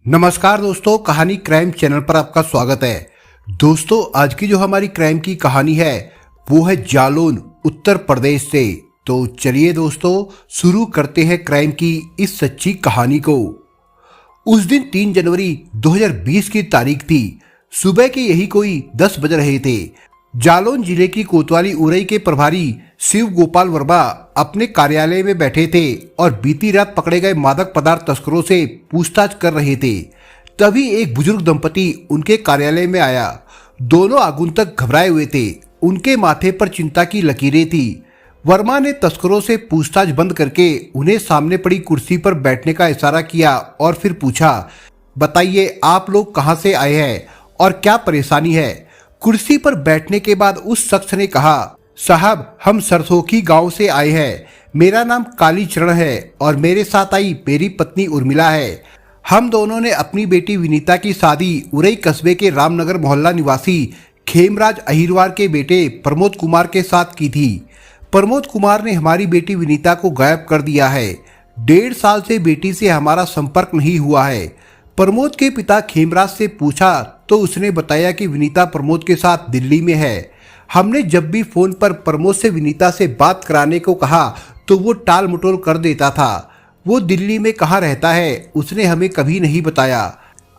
नमस्कार दोस्तों, कहानी क्राइम चैनल पर आपका स्वागत है। दोस्तों, आज की जो हमारी क्राइम की कहानी है वो है जालौन उत्तर प्रदेश से। तो चलिए दोस्तों, शुरू करते हैं क्राइम की इस सच्ची कहानी को। उस दिन 3 जनवरी 2020 की तारीख थी। सुबह के यही कोई 10 बज रहे थे। जालौन जिले की कोतवाली उरई के प्रभारी शिव गोपाल वर्मा अपने कार्यालय में बैठे थे और बीती रात पकड़े गए मादक पदार्थ तस्करों से पूछताछ कर रहे थे। तभी एक बुजुर्ग दंपति उनके कार्यालय में आया। दोनों आगंतुक घबराए हुए थे। उनके माथे पर चिंता की लकीरें थी। वर्मा ने तस्करों से पूछताछ बंद करके उन्हें सामने पड़ी कुर्सी पर बैठने का इशारा किया और फिर पूछा, बताइए आप लोग कहाँ से आए हैं और क्या परेशानी है। कुर्सी पर बैठने के बाद उस शख्स ने कहा, साहब हम सरसोखी गांव से आए हैं। मेरा नाम कालीचरण है और मेरे साथ आई मेरी पत्नी उर्मिला है। हम दोनों ने अपनी बेटी विनीता की शादी उरई कस्बे के रामनगर मोहल्ला निवासी खेमराज अहिरवार के बेटे प्रमोद कुमार के साथ की थी। प्रमोद कुमार ने हमारी बेटी विनीता को गायब कर दिया है। 1.5 साल से बेटी से हमारा संपर्क नहीं हुआ है। प्रमोद के पिता खेमराज से पूछा तो उसने बताया कि विनीता प्रमोद के साथ दिल्ली में है। हमने जब भी फोन पर प्रमोद से विनीता से बात कराने को कहा तो वो टाल मटोल कर देता था। वो दिल्ली में कहाँ रहता है उसने हमें कभी नहीं बताया।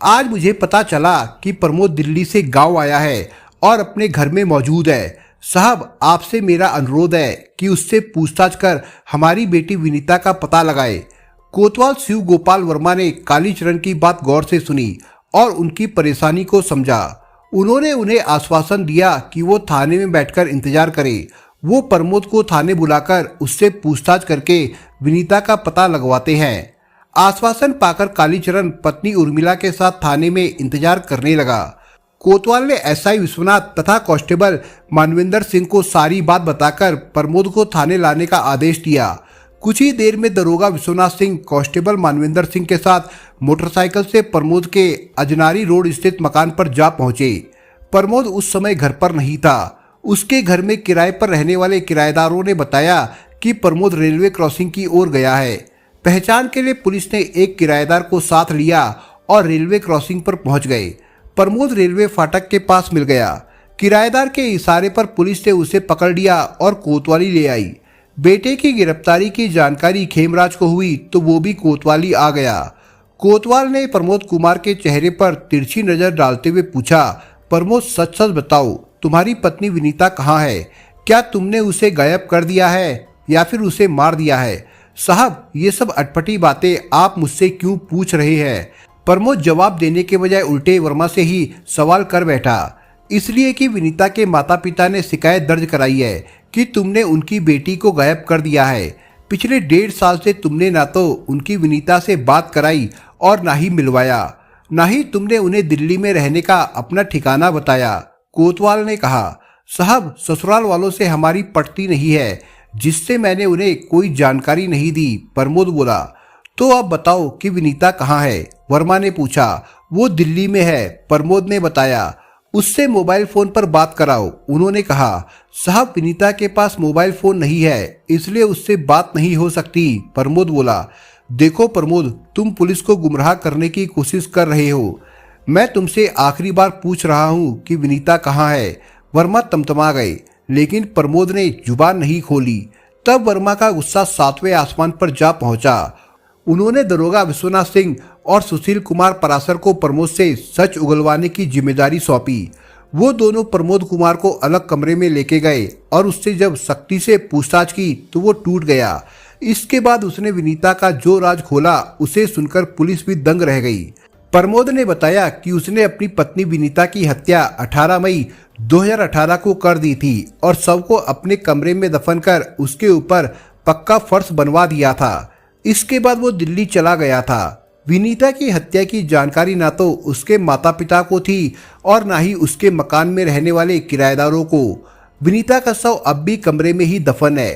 आज मुझे पता चला कि प्रमोद दिल्ली से गांव आया है और अपने घर में मौजूद है। साहब, आपसे मेरा अनुरोध है कि उससे पूछताछ कर हमारी बेटी विनीता का पता लगाए। कोतवाल शिव गोपाल वर्मा ने कालीचरण की बात गौर से सुनी और उनकी परेशानी को समझा। उन्होंने उन्हें आश्वासन दिया कि वो थाने में बैठकर इंतजार करें। वो प्रमोद को थाने बुलाकर उससे पूछताछ करके विनीता का पता लगवाते हैं। आश्वासन पाकर कालीचरण पत्नी उर्मिला के साथ थाने में इंतजार करने लगा। कोतवाल ने एसआई विश्वनाथ तथा कांस्टेबल मानविंदर सिंह को सारी बात बताकर प्रमोद को थाने लाने का आदेश दिया। कुछ ही देर में दरोगा विश्वनाथ सिंह कांस्टेबल मानविंदर सिंह के साथ मोटरसाइकिल से प्रमोद के अजनारी रोड स्थित मकान पर जा पहुंचे। प्रमोद उस समय घर पर नहीं था। उसके घर में किराए पर रहने वाले किराएदारों ने बताया कि प्रमोद रेलवे क्रॉसिंग की ओर गया है। पहचान के लिए पुलिस ने एक किराएदार को साथ लिया और रेलवे क्रॉसिंग पर पहुंच गए। प्रमोद रेलवे फाटक के पास मिल गया। किराएदार के इशारे पर पुलिस ने उसे पकड़ लिया और कोतवाली ले आई। बेटे की गिरफ्तारी की जानकारी खेमराज को हुई तो वो भी कोतवाली आ गया। कोतवाल ने प्रमोद कुमार के चेहरे पर तिरछी नजर डालते हुए पूछा, प्रमोद सच सच बताओ, तुम्हारी पत्नी विनीता कहाँ है? क्या तुमने उसे गायब कर दिया है या फिर उसे मार दिया है? साहब, ये सब अटपटी बातें आप मुझसे क्यों पूछ रहे हैं? प्रमोद जवाब देने के बजाय उल्टे वर्मा से ही सवाल कर बैठा। इसलिए कि विनीता के माता पिता ने शिकायत दर्ज कराई है कि तुमने उनकी बेटी को गायब कर दिया है। पिछले 1.5 साल से तुमने ना तो उनकी विनीता से बात कराई और ना ही मिलवाया, ना ही तुमने उन्हें दिल्ली में रहने का अपना ठिकाना बताया। कोतवाल ने कहा, साहब ससुराल वालों से हमारी पटती नहीं है, जिससे मैंने उन्हें कोई जानकारी नहीं दी। प्रमोद बोला, तो अब बताओ कि विनीता कहाँ है? वर्मा ने पूछा। वो दिल्ली में है, प्रमोद ने बताया। उससे मोबाइल फोन पर बात कराओ। उन्होंने कहा, साहब विनीता के पास मोबाइल फोन नहीं है, इसलिए उससे बात नहीं हो सकती। प्रमोद बोला, देखो प्रमोद, तुम पुलिस को गुमराह करने की कोशिश कर रहे हो। मैं तुमसे आखिरी बार पूछ रहा हूँ कि विनीता कहाँ है। वर्मा तमतमा गए, लेकिन प्रमोद ने जुबान नहीं खोली। तब वर्मा का गुस्सा 7वें आसमान पर जा पहुंचा। उन्होंने दरोगा विश्वनाथ सिंह और सुशील कुमार परासर को प्रमोद से सच उगलवाने की जिम्मेदारी सौंपी। वो दोनों प्रमोद कुमार को अलग कमरे में लेके गए और उससे जब सख्ती से पूछताछ की तो वो टूट गया। इसके बाद उसने विनीता का जो राज खोला उसे सुनकर पुलिस भी दंग रह गई। प्रमोद ने बताया कि उसने अपनी पत्नी विनीता की हत्या 18 मई 2018 को कर दी थी और शव को अपने कमरे में दफन कर उसके ऊपर पक्का फर्श बनवा दिया था। इसके बाद वो दिल्ली चला गया था। विनीता की हत्या की जानकारी ना तो उसके माता पिता को थी और ना ही उसके मकान में रहने वाले किराएदारों को। विनीता का शव अब भी कमरे में ही दफन है।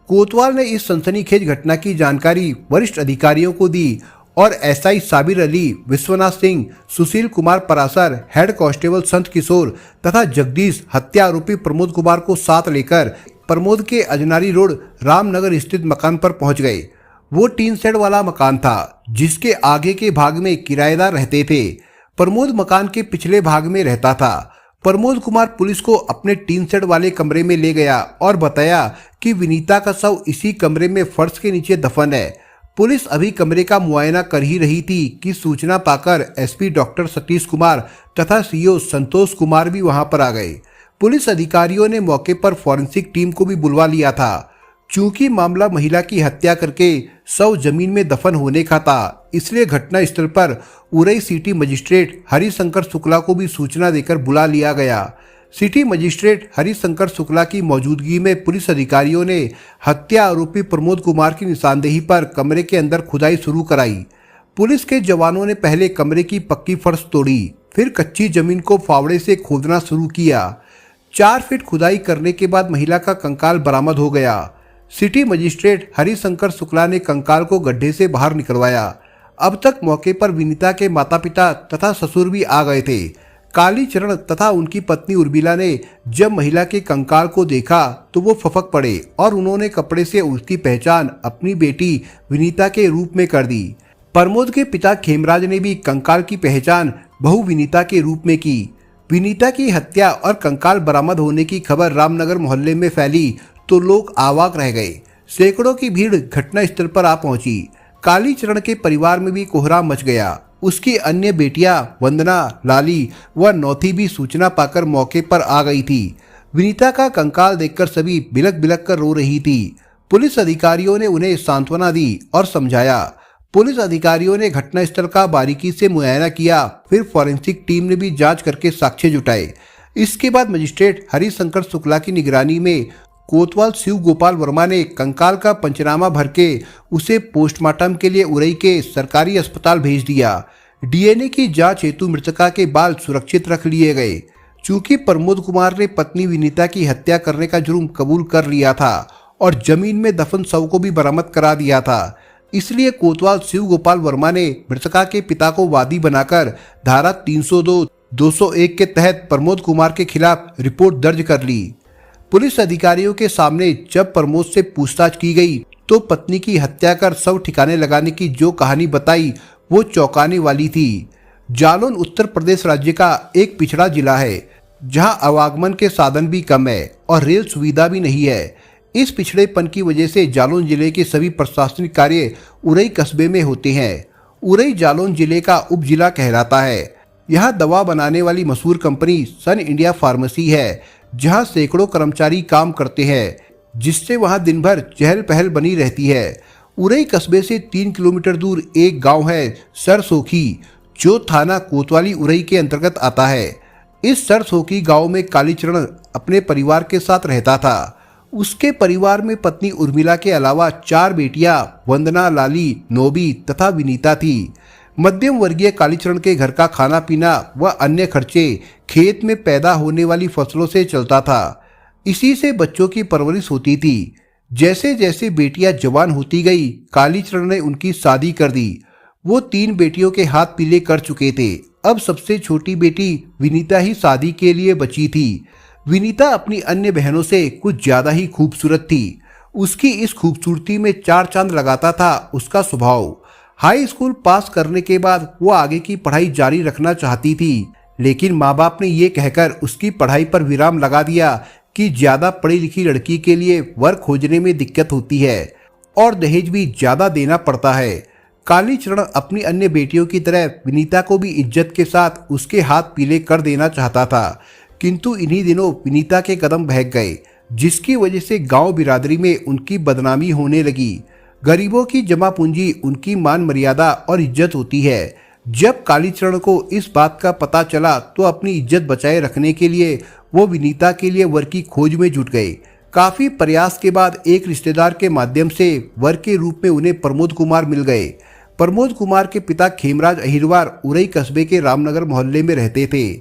कोतवाल ने इस सनसनीखेज घटना की जानकारी वरिष्ठ अधिकारियों को दी और SI Sabir Ali, Vishwanath Singh, Sushil Kumar Parashar, head constable संत किशोर तथा जगदीश हत्या आरोपी प्रमोद कुमार को साथ लेकर प्रमोद के अजनारी रोड रामनगर स्थित मकान पर पहुंच गए। वो टीन शेड वाला मकान था जिसके आगे के भाग में किराएदार रहते थे। प्रमोद मकान के पिछले भाग में रहता था। प्रमोद कुमार पुलिस को अपने टीन शेड वाले कमरे में ले गया और बताया कि विनीता का शव इसी कमरे में फर्श के नीचे दफन है। पुलिस अभी कमरे का मुआयना कर ही रही थी कि सूचना पाकर एसपी डॉक्टर सतीश कुमार तथा सीओ संतोष कुमार भी वहां पर आ गए। पुलिस अधिकारियों ने मौके पर फॉरेंसिक टीम को भी बुलवा लिया था। चूंकि मामला महिला की हत्या करके शव जमीन में दफन होने का था, इसलिए घटना स्थल पर उरई सिटी मजिस्ट्रेट हरिशंकर शुक्ला को भी सूचना देकर बुला लिया गया। सिटी मजिस्ट्रेट हरिशंकर शुक्ला की मौजूदगी में पुलिस अधिकारियों ने हत्या आरोपी प्रमोद कुमार की निशानदेही पर कमरे के अंदर खुदाई शुरू कराई। पुलिस के जवानों ने पहले कमरे की पक्की फर्श तोड़ी, फिर कच्ची जमीन को फावड़े से खोदना शुरू किया। 4 फीट खुदाई करने के बाद महिला का कंकाल बरामद हो गया। सिटी मजिस्ट्रेट हरिशंकर शुक्ला ने कंकाल को गड्ढे से बाहर निकलवाया। अब तक मौके पर विनीता के माता पिता तथा ससुर भी आ गए थे। कालीचरण तथा उनकी पत्नी उर्मिला ने जब महिला के कंकाल को देखा तो वो फफक पड़े और उन्होंने कपड़े से उसकी पहचान अपनी बेटी विनीता के रूप में कर दी। प्रमोद के पिता खेमराज ने भी कंकाल की पहचान बहू विनीता के रूप में की। विनीता की हत्या और कंकाल बरामद होने की खबर रामनगर मोहल्ले में फैली तो लोग आवाक रह गए। सैकड़ों की भीड़ घटना स्थल पर आ पहुंची। कालीचरण के परिवार में भी कोहराम मच गया। उसकी अन्य बेटियां वंदना, लाली व नौथी भी सूचना पाकर मौके पर आ गई थी। विनीता का कंकाल देखकर सभी बिलक बिलक कर रो रही थी। पुलिस अधिकारियों ने उन्हें सांत्वना दी और समझाया। पुलिस अधिकारियों ने घटनास्थल का बारीकी से मुआयना किया, फिर फॉरेंसिक टीम ने भी जांच करके साक्ष्य जुटाए। इसके बाद मजिस्ट्रेट हरिशंकर शुक्ला की निगरानी में कोतवाल शिव गोपाल वर्मा ने कंकाल का पंचनामा भर के उसे पोस्टमार्टम के लिए उरई के सरकारी अस्पताल भेज दिया। डीएनए की जांच हेतु मृतका के बाल सुरक्षित रख लिए गए। चूंकि प्रमोद कुमार ने पत्नी विनीता की हत्या करने का जुर्म कबूल कर लिया था और जमीन में दफन शव को भी बरामद करा दिया था, इसलिए कोतवाल शिव गोपाल वर्मा ने मृतका के पिता को वादी बनाकर धारा 302, 201 के तहत प्रमोद कुमार के खिलाफ रिपोर्ट दर्ज कर ली। पुलिस अधिकारियों के सामने जब प्रमोद से पूछताछ की गई तो पत्नी की हत्या कर शव ठिकाने लगाने की जो कहानी बताई वो चौंकाने वाली थी। जालौन उत्तर प्रदेश राज्य का एक पिछड़ा जिला है जहां आवागमन के साधन भी कम है और रेल सुविधा भी नहीं है। इस पिछड़ेपन की वजह से जालौन जिले के सभी प्रशासनिक कार्य उरई कस्बे में होते हैं। उरई जालौन जिले का उप जिला कहलाता है। यहाँ दवा बनाने वाली मशहूर कंपनी सन इंडिया फार्मेसी है, जहां सैकड़ों कर्मचारी काम करते हैं, जिससे वहां दिन भर चहल पहल बनी रहती है। उरई कस्बे से 3 किलोमीटर दूर एक गांव है सरसोखी, जो थाना कोतवाली उरई के अंतर्गत आता है। इस सरसोखी गांव में कालीचरण अपने परिवार के साथ रहता था। उसके परिवार में पत्नी उर्मिला के अलावा 4 बेटियां वंदना, लाली, नोबी तथा विनीता थी। मध्यम वर्गीय कालीचरण के घर का खाना पीना व अन्य खर्चे खेत में पैदा होने वाली फसलों से चलता था। इसी से बच्चों की परवरिश होती थी। जैसे जैसे बेटियां जवान होती गई, कालीचरण ने उनकी शादी कर दी। वो 3 बेटियों के हाथ पीले कर चुके थे। अब सबसे छोटी बेटी विनीता ही शादी के लिए बची थी। विनीता अपनी अन्य बहनों से कुछ ज्यादा ही खूबसूरत थी। उसकी इस खूबसूरती में 4 चांद लगाता था उसका स्वभाव। हाई स्कूल पास करने के बाद वो आगे की पढ़ाई जारी रखना चाहती थी, लेकिन माँ बाप ने ये कहकर उसकी पढ़ाई पर विराम लगा दिया कि ज्यादा पढ़ी लिखी लड़की के लिए वर खोजने में दिक्कत होती है और दहेज भी ज्यादा देना पड़ता है। कालीचरण अपनी अन्य बेटियों की तरह विनीता को भी इज्जत के साथ उसके हाथ पीले कर देना चाहता था, किंतु इन्हीं दिनों विनीता के कदम बहक गए, जिसकी वजह से गांव बिरादरी में उनकी बदनामी होने लगी। गरीबों की जमा पूंजी उनकी मान मर्यादा और इज्जत होती है। जब कालीचरण को इस बात का पता चला तो अपनी इज्जत बचाए रखने के लिए वो विनीता के लिए वर की खोज में जुट गए। काफी प्रयास के बाद एक रिश्तेदार के माध्यम से वर के रूप में उन्हें प्रमोद कुमार मिल गए। प्रमोद कुमार के पिता खेमराज अहिरवार उरई कस्बे के रामनगर मोहल्ले में रहते थे।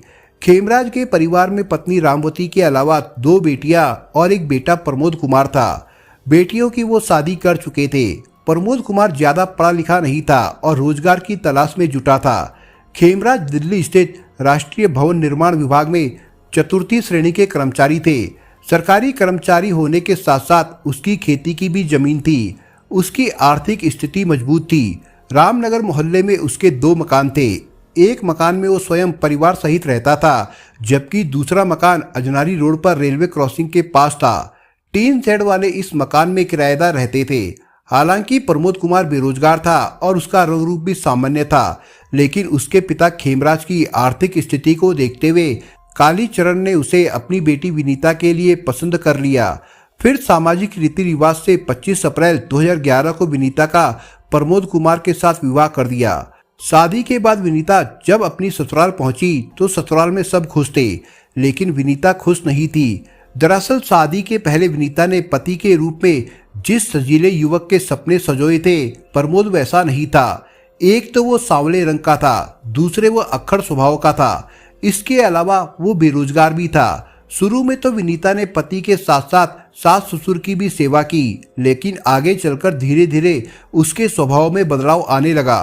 खेमराज के परिवार में पत्नी रामवती के अलावा 2 बेटियां और एक बेटा प्रमोद कुमार था। बेटियों की वो शादी कर चुके थे। प्रमोद कुमार ज्यादा पढ़ा लिखा नहीं था और रोजगार की तलाश में जुटा था। खेमराज दिल्ली स्थित राष्ट्रीय भवन निर्माण विभाग में 4थी श्रेणी के कर्मचारी थे। सरकारी कर्मचारी होने के साथ साथ उसकी खेती की भी जमीन थी। उसकी आर्थिक स्थिति मजबूत थी। रामनगर मोहल्ले में उसके 2 मकान थे। एक मकान में वो स्वयं परिवार सहित रहता था, जबकि दूसरा मकान अजनारी रोड पर रेलवे क्रॉसिंग के पास था। टीन शेड वाले इस मकान में किराएदार रहते थे। हालांकि प्रमोद कुमार बेरोजगार था और उसका रंग रूप भी सामान्य था, लेकिन उसके पिता खेमराज की आर्थिक स्थिति को देखते हुए कालीचरण ने उसे अपनी बेटी विनीता के लिए पसंद कर लिया। फिर सामाजिक रीति रिवाज से 25 अप्रैल 2011 को विनीता का प्रमोद कुमार के साथ विवाह कर दिया। शादी के बाद विनीता जब अपनी ससुराल पहुंची तो ससुराल में सब खुश थे, लेकिन विनीता खुश नहीं थी। दरअसल शादी के पहले विनीता ने पति के रूप में जिस सजीले युवक के सपने सजोए थे, प्रमोद वैसा नहीं था। एक तो वो सांवले रंग का था, दूसरे वो अक्खड़ स्वभाव का था। इसके अलावा वो बेरोजगार भी था। शुरू में तो विनीता ने पति के साथ साथ सास ससुर की भी सेवा की, लेकिन आगे चलकर धीरे धीरे उसके स्वभाव में बदलाव आने लगा।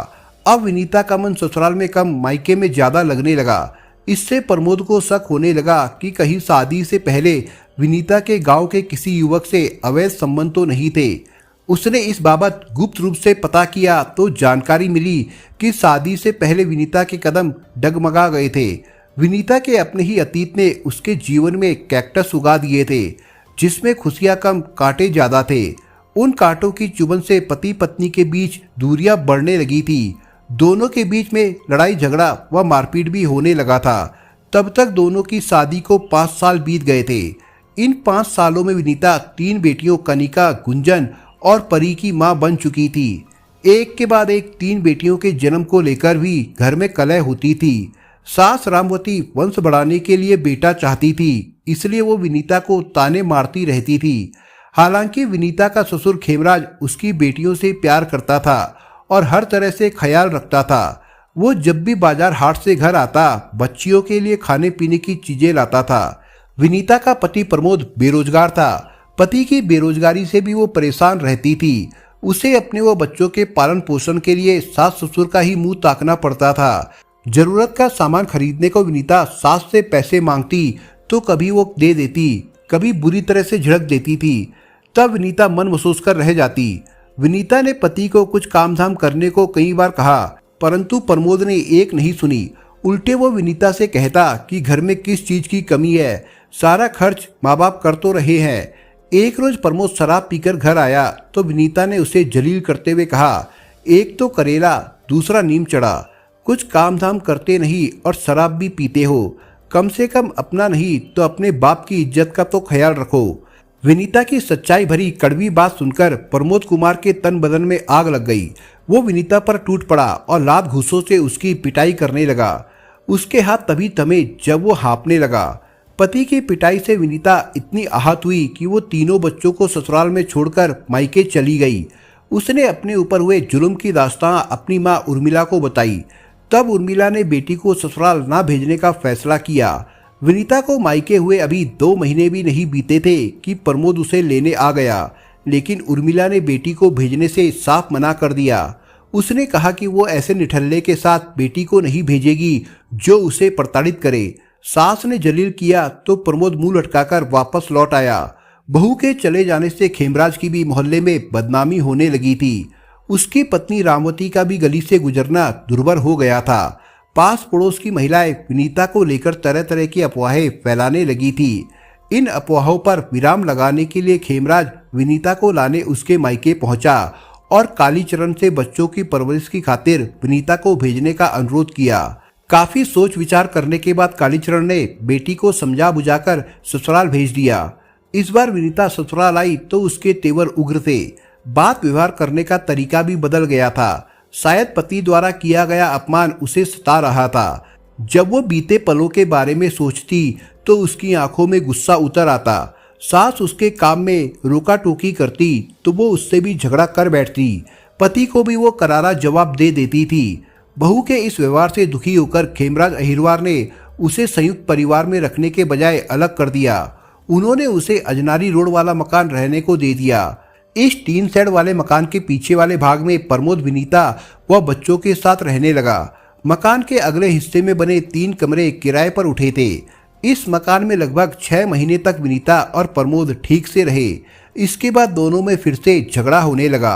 अब विनीता का मन ससुराल में कम मायके में ज्यादा लगने लगा। इससे प्रमोद को शक होने लगा कि कहीं शादी से पहले विनीता के गांव के किसी युवक से अवैध संबंध तो नहीं थे। उसने इस बाबत गुप्त रूप से पता किया तो जानकारी मिली कि शादी से पहले विनीता के कदम डगमगा गए थे। विनीता के अपने ही अतीत ने उसके जीवन में कैक्टस उगा दिए थे, जिसमें खुशियां कम कांटे ज्यादा थे। उन कांटों की चुभन से पति पत्नी के बीच दूरियां बढ़ने लगी थी। दोनों के बीच में लड़ाई झगड़ा व मारपीट भी होने लगा था। तब तक दोनों की शादी को 5 साल बीत गए थे। इन 5 सालों में विनीता 3 बेटियों कनिका, गुंजन और परी की मां बन चुकी थी। एक के बाद एक 3 बेटियों के जन्म को लेकर भी घर में कलह होती थी। सास रामवती वंश बढ़ाने के लिए बेटा चाहती थी, इसलिए वो विनीता को ताने मारती रहती थी। हालांकि विनीता का ससुर खेमराज उसकी बेटियों से प्यार करता था और हर तरह से ख्याल रखता था। वो जब भी बाजार हाट से घर आता, बच्चियों के लिए खाने पीने की चीजें लाता था। विनीता का पति प्रमोद बेरोजगार था। पति की बेरोजगारी से भी वो परेशान रहती थी। उसे अपने व बच्चों के पालन पोषण के लिए सास ससुर का ही मुंह ताकना पड़ता था। जरूरत का सामान खरीदने को विनीता सास से पैसे मांगती तो कभी वो दे देती, कभी बुरी तरह से झिड़क देती थी। तब विनीता मन महसूस कर रह जाती। विनीता ने पति को कुछ काम धाम करने को कई बार कहा, परंतु प्रमोद ने एक नहीं सुनी। उल्टे वो विनीता से कहता कि घर में किस चीज की कमी है, सारा खर्च माँ बाप कर तो रहे हैं। एक रोज प्रमोद शराब पीकर घर आया तो विनीता ने उसे जलील करते हुए कहा, एक तो करेला, दूसरा नीम चढ़ा, कुछ काम धाम करते नहीं और शराब भी पीते हो। कम से कम अपना नहीं तो अपने बाप की इज्जत का तो ख्याल रखो। विनीता की सच्चाई भरी कड़वी बात सुनकर प्रमोद कुमार के तन बदन में आग लग गई। वो विनीता पर टूट पड़ा और लात घूंसों से उसकी पिटाई करने लगा। उसके हाथ तभी थमे जब वो हाँफने लगा। पति की पिटाई से विनीता इतनी आहत हुई कि वो तीनों बच्चों को ससुराल में छोड़कर मायके चली गई। उसने अपने ऊपर हुए जुल्म की दास्तां अपनी मां उर्मिला को बताई। तब उर्मिला ने बेटी को ससुराल ना भेजने का फैसला किया। विनीता को मायके हुए अभी 2 महीने भी नहीं बीते थे कि प्रमोद उसे लेने आ गया, लेकिन उर्मिला ने बेटी को भेजने से साफ मना कर दिया। उसने कहा कि वो ऐसे निठल्ले के साथ बेटी को नहीं भेजेगी जो उसे प्रताड़ित करे। सास ने जलील किया तो प्रमोद मुंह लटकाकर वापस लौट आया। बहू के चले जाने से खेमराज की भी मोहल्ले में बदनामी होने लगी थी। उसकी पत्नी रामवती का भी गली से गुजरना दुर्भर हो गया था। पास पड़ोस की महिलाएं विनीता को लेकर तरह तरह की अफवाहें फैलाने लगी थी। इन अफवाहों पर विराम लगाने के लिए खेमराज विनीता को लाने उसके मायके पहुंचा और कालीचरण से बच्चों की परवरिश की खातिर विनीता को भेजने का अनुरोध किया। काफी सोच विचार करने के बाद कालीचरण ने बेटी को समझा बुझाकर ससुराल भेज दिया। इस बार विनीता ससुराल आई तो उसके तेवर उग्र थे। बात व्यवहार करने का तरीका भी बदल गया था। शायद पति द्वारा किया गया अपमान उसे सता रहा था। जब वो बीते पलों के बारे में सोचती तो उसकी आंखों में गुस्सा उतर आता। सास उसके काम में रोका टोकी करती तो वो उससे भी झगड़ा कर बैठती। पति को भी वो करारा जवाब दे देती थी। बहू के इस व्यवहार से दुखी होकर खेमराज अहिरवार ने उसे संयुक्त परिवार में रखने के बजाय अलग कर दिया। उन्होंने उसे अजनारी रोड वाला मकान रहने को दे दिया। इस टीन शेड वाले मकान के पीछे वाले भाग में प्रमोद विनीता व बच्चों के साथ रहने लगा। मकान के अगले हिस्से में बने 3 कमरे किराए पर उठे थे। इस मकान में लगभग 6 महीने तक विनीता और प्रमोद ठीक से रहे। इसके बाद दोनों में फिर से झगड़ा होने लगा।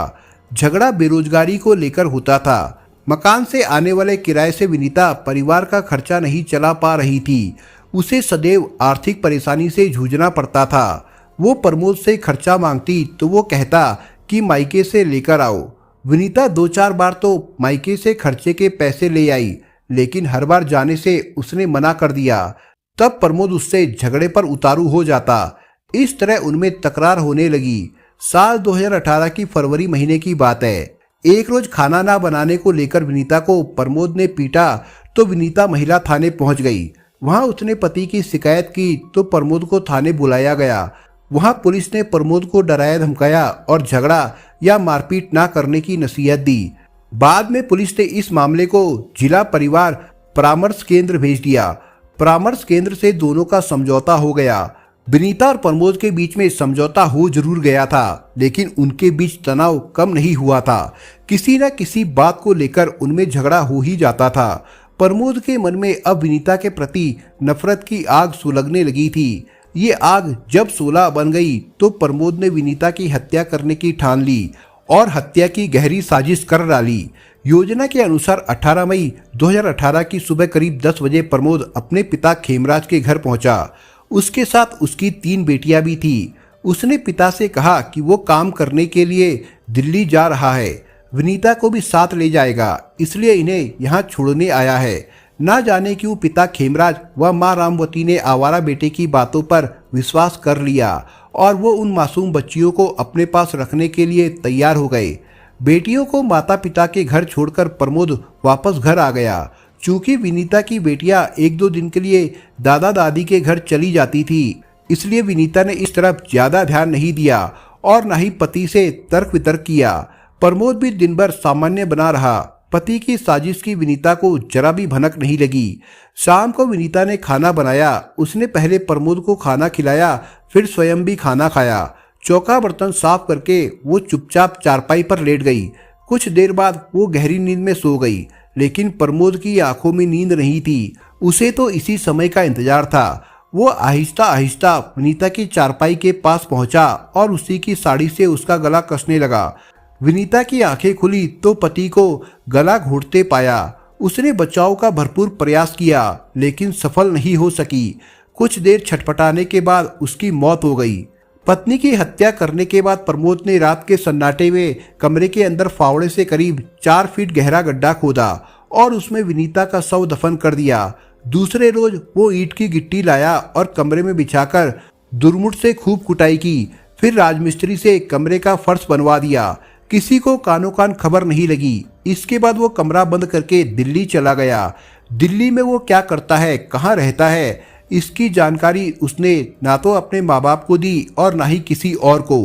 झगड़ा बेरोजगारी को लेकर होता था। मकान से आने वाले किराए से विनीता परिवार का खर्चा नहीं चला पा रही थी। उसे सदैव आर्थिक परेशानी से जूझना पड़ता था। वो प्रमोद से खर्चा मांगती तो वो कहता कि मायके से लेकर आओ। विनीता 2-4 बार तो मायके से खर्चे के पैसे ले आई, लेकिन हर बार जाने से उसने मना कर दिया। तब प्रमोद उससे झगड़े पर उतारू हो जाता। इस तरह उनमें तकरार होने लगी। साल 2018 की फरवरी महीने की बात है। एक रोज खाना ना बनाने को लेकर विनीता को प्रमोद ने पीटा तो विनीता महिला थाने पहुंच गई। वहां उसने पति की शिकायत की तो प्रमोद को थाने बुलाया गया। वहां पुलिस ने प्रमोद को डराया धमकाया और झगड़ा या मारपीट ना करने की नसीहत दी। बाद में पुलिस ने इस मामले को जिला परिवार परामर्श केंद्र भेज दिया। परामर्श केंद्र से दोनों का समझौता हो गया। विनीता और प्रमोद के बीच में समझौता हो जरूर गया था, लेकिन उनके बीच तनाव कम नहीं हुआ था। किसी न किसी बात को लेकर उनमें झगड़ा हो ही जाता था। प्रमोद के मन में अब विनीता के प्रति नफरत की आग सुलगने लगी थी। ये आग जब शोला बन गई तो प्रमोद ने विनीता की हत्या करने की ठान ली और हत्या की गहरी साजिश कर डाली। योजना के अनुसार 18 मई 2018 की सुबह करीब 10 बजे प्रमोद अपने पिता खेमराज के घर पहुंचा। उसके साथ उसकी 3 बेटियां भी थी। उसने पिता से कहा कि वो काम करने के लिए दिल्ली जा रहा है, विनीता को भी साथ ले जाएगा, इसलिए इन्हें यहाँ छोड़ने आया है। ना जाने क्यों पिता खेमराज व माँ रामवती ने आवारा बेटे की बातों पर विश्वास कर लिया और वो उन मासूम बच्चियों को अपने पास रखने के लिए तैयार हो गए। बेटियों को माता पिता के घर छोड़कर प्रमोद वापस घर आ गया। चूंकि विनीता की बेटियां 1-2 दिन के लिए दादा दादी के घर चली जाती थी, इसलिए विनीता ने इस तरफ ज्यादा ध्यान नहीं दिया और न ही पति से तर्क वितर्क किया। प्रमोद भी दिन भर सामान्य बना रहा। पति की साजिश की विनीता को जरा भी भनक नहीं लगी। शाम को विनीता ने खाना बनाया। उसने पहले प्रमोद को खाना खिलाया, फिर स्वयं भी खाना खाया। चौका बर्तन साफ करके वो चुपचाप चारपाई पर लेट गई। कुछ देर बाद वो गहरी नींद में सो गई, लेकिन प्रमोद की आंखों में नींद नहीं थी। उसे तो इसी समय का इंतजार था। वो आहिस्ता आहिस्ता विनीता की चारपाई के पास पहुंचा और उसी की साड़ी से उसका गला कसने लगा। विनीता की आंखें खुली तो पति को गला घोंटते पाया। उसने बचाव का भरपूर प्रयास किया, लेकिन सफल नहीं हो सकी। कुछ देर छटपटाने के बाद उसकी मौत हो गई। पत्नी की हत्या करने के बाद प्रमोद ने रात के सन्नाटे में कमरे के अंदर फावड़े से करीब 4 फीट गहरा गड्ढा खोदा और उसमें विनीता का शव दफन कर दिया। दूसरे रोज वो ईंट की गिट्टी लाया और कमरे में बिछाकर दुरमुट से खूब कुटाई की। फिर राजमिस्त्री से कमरे का फर्श बनवा दिया। किसी को कानो कान खबर नहीं लगी। इसके बाद वो कमरा बंद करके दिल्ली चला गया। दिल्ली में वो क्या करता है, कहाँ रहता है, इसकी जानकारी उसने ना तो अपने माँ बाप को दी और ना ही किसी और को।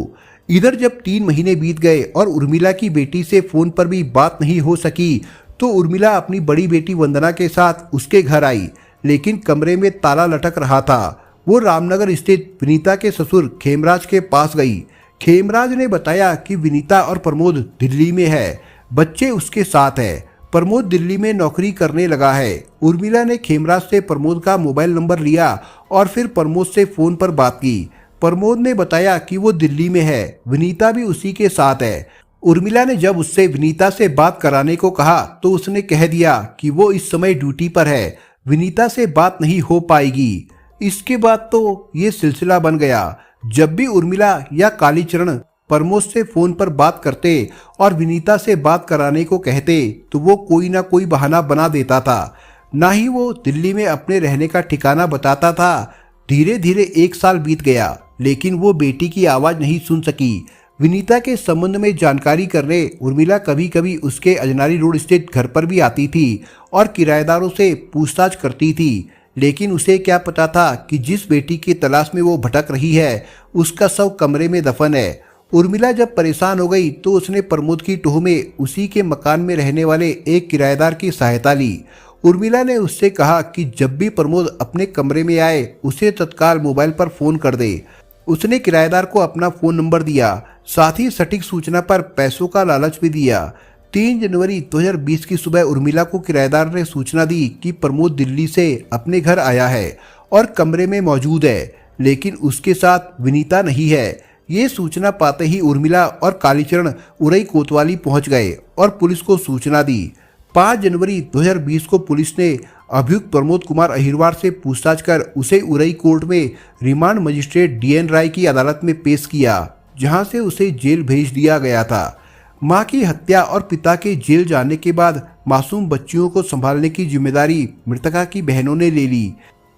इधर जब 3 महीने बीत गए और उर्मिला की बेटी से फोन पर भी बात नहीं हो सकी, तो उर्मिला अपनी बड़ी बेटी वंदना के साथ उसके घर आई, लेकिन कमरे में ताला लटक रहा था। वो रामनगर स्थित विनीता के ससुर खेमराज के पास गई। खेमराज ने बताया कि विनीता और प्रमोद दिल्ली में है, बच्चे उसके साथ है। प्रमोद दिल्ली में नौकरी करने लगा है। उर्मिला ने खेमराज से प्रमोद का मोबाइल नंबर लिया और फिर प्रमोद से फोन पर बात की। प्रमोद ने बताया कि वो दिल्ली में है, विनीता भी उसी के साथ है। उर्मिला ने जब उससे विनीता से बात कराने को कहा तो उसने कह दिया कि वो इस समय ड्यूटी पर है, विनीता से बात नहीं हो पाएगी। इसके बाद तो ये सिलसिला बन गया। जब भी उर्मिला या कालीचरण प्रमोद से फोन पर बात करते और विनीता से बात कराने को कहते तो वो कोई ना कोई बहाना बना देता था। ना ही वो दिल्ली में अपने रहने का ठिकाना बताता था। धीरे धीरे 1 साल बीत गया, लेकिन वो बेटी की आवाज़ नहीं सुन सकी। विनीता के संबंध में जानकारी करने उर्मिला कभी कभी उसके अजनारी रोड स्थित घर पर भी आती थी और किराएदारों से पूछताछ करती थी, लेकिन उसे क्या पता था कि जिस बेटी की तलाश में वो भटक रही है उसका शव कमरे में दफन है। उर्मिला जब परेशान हो गई तो उसने प्रमोद की टोह में उसी के मकान में रहने वाले एक किराएदार की सहायता ली। उर्मिला ने उससे कहा कि जब भी प्रमोद अपने कमरे में आए उसे तत्काल मोबाइल पर फोन कर दे। उसने किराएदार को अपना फोन नंबर दिया, साथ ही सटीक सूचना पर पैसों का लालच भी दिया। 3 जनवरी 2020 की सुबह उर्मिला को किराएदार ने सूचना दी कि प्रमोद दिल्ली से अपने घर आया है और कमरे में मौजूद है, लेकिन उसके साथ विनीता नहीं है। ये सूचना पाते ही उर्मिला और कालीचरण उरई कोतवाली पहुंच गए और पुलिस को सूचना दी। 5 जनवरी 2020 को पुलिस ने अभियुक्त प्रमोद कुमार अहिरवार से पूछताछ कर उसे उरई कोर्ट में रिमांड मजिस्ट्रेट DN राय की अदालत में पेश किया, जहां से उसे जेल भेज दिया गया था। मां की हत्या और पिता के जेल जाने के बाद मासूम बच्चियों को संभालने की जिम्मेदारी मृतका की बहनों ने ले ली।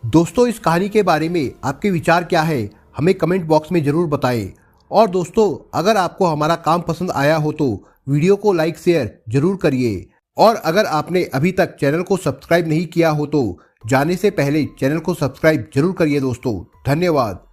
दोस्तों, इस कहानी के बारे में आपके विचार क्या है, हमें कमेंट बॉक्स में जरूर बताएं। और दोस्तों, अगर आपको हमारा काम पसंद आया हो तो वीडियो को लाइक शेयर जरूर करिए। और अगर आपने अभी तक चैनल को सब्सक्राइब नहीं किया हो तो जाने से पहले चैनल को सब्सक्राइब जरूर करिए दोस्तों। धन्यवाद।